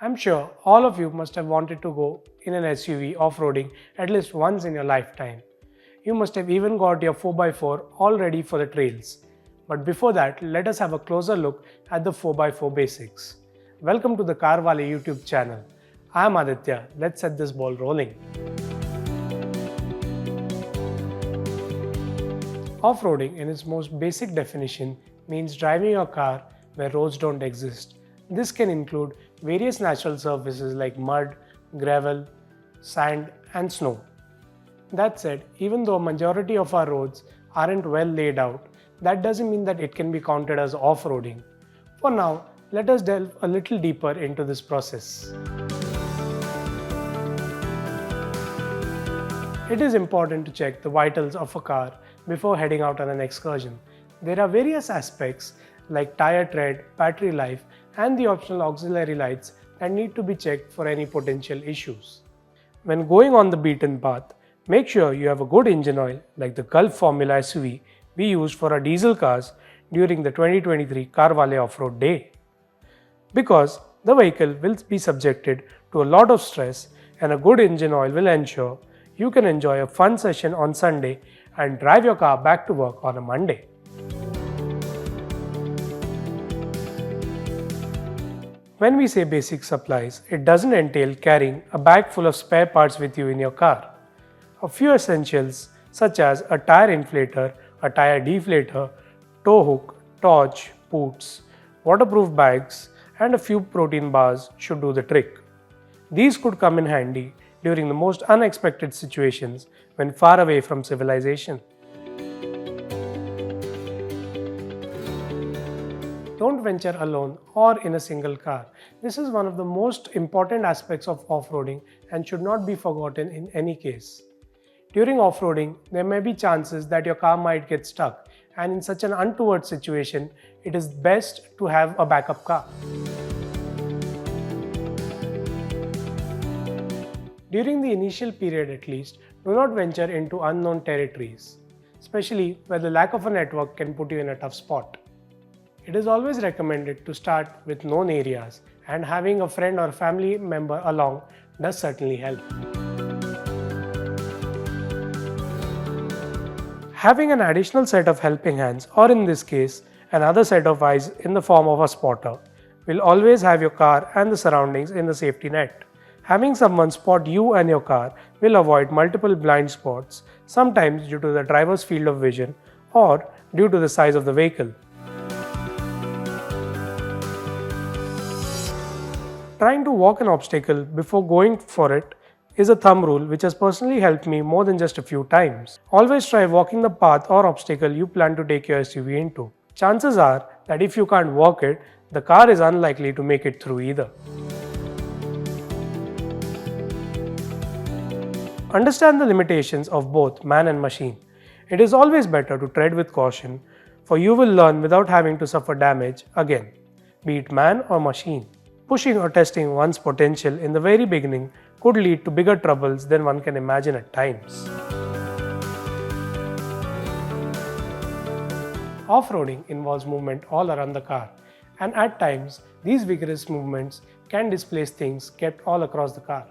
I'm sure all of you must have wanted to go in an SUV off-roading at least once in your lifetime. You must have even got your 4x4 all ready for the trails. But before that, let us have a closer look at the 4x4 basics. Welcome to the CarWale YouTube channel. I am Aditya. Let's set this ball rolling. Off-roading in its most basic definition means driving your car where roads don't exist. This can include various natural surfaces like mud, gravel, sand and snow. That said, even though a majority of our roads aren't well laid out, that doesn't mean that it can be counted as off-roading. For now, let us delve a little deeper into this process. It is important to check the vitals of a car before heading out on an excursion. There are various aspects like tire tread, battery life, and the optional auxiliary lights that need to be checked for any potential issues. When going on the beaten path, make sure you have a good engine oil like the Gulf Formula SUV we used for our diesel cars during the 2023 CarWale Off-Road Day. Because the vehicle will be subjected to a lot of stress, and a good engine oil will ensure you can enjoy a fun session on Sunday and drive your car back to work on a Monday. When we say basic supplies, it doesn't entail carrying a bag full of spare parts with you in your car. A few essentials such as a tire inflator, a tire deflator, tow hook, torch, boots, waterproof bags, and a few protein bars should do the trick. These could come in handy during the most unexpected situations when far away from civilization. Don't venture alone or in a single car. This is one of the most important aspects of off-roading and should not be forgotten in any case. During off-roading, there may be chances that your car might get stuck, and in such an untoward situation, it is best to have a backup car. During the initial period at least, do not venture into unknown territories, especially where the lack of a network can put you in a tough spot. It is always recommended to start with known areas, and having a friend or family member along does certainly help. Having an additional set of helping hands, or in this case, another set of eyes in the form of a spotter, will always have your car and the surroundings in the safety net. Having someone spot you and your car will avoid multiple blind spots, sometimes due to the driver's field of vision or due to the size of the vehicle. Trying to walk an obstacle before going for it is a thumb rule which has personally helped me more than just a few times. Always try walking the path or obstacle you plan to take your SUV into. Chances are that if you can't walk it, the car is unlikely to make it through either. Understand the limitations of both man and machine. It is always better to tread with caution, for you will learn without having to suffer damage again, be it man or machine. Pushing or testing one's potential in the very beginning could lead to bigger troubles than one can imagine at times. Off-roading involves movement all around the car, and at times these vigorous movements can displace things kept all across the car.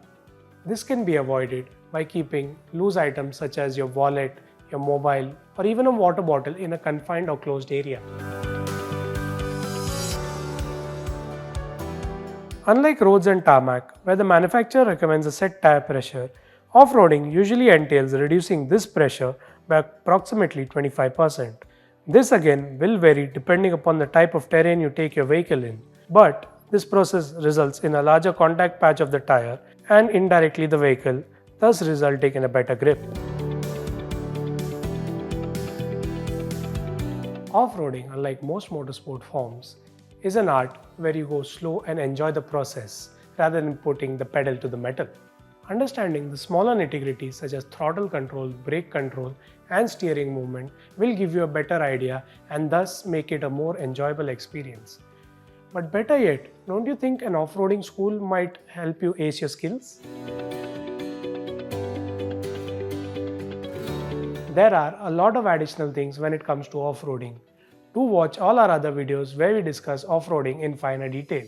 This can be avoided by keeping loose items such as your wallet, your mobile, or even a water bottle in a confined or closed area. Unlike roads and tarmac, where the manufacturer recommends a set tire pressure, off-roading usually entails reducing this pressure by approximately 25%. This again will vary depending upon the type of terrain you take your vehicle in, but this process results in a larger contact patch of the tire and indirectly the vehicle, thus resulting in a better grip. Off-roading, unlike most motorsport forms, is an art where you go slow and enjoy the process rather than putting the pedal to the metal. Understanding the smaller nitty-gritties such as throttle control, brake control, and steering movement will give you a better idea and thus make it a more enjoyable experience. But better yet, don't you think an off-roading school might help you ace your skills? There are a lot of additional things when it comes to off-roading. Do watch all our other videos where we discuss off-roading in finer detail.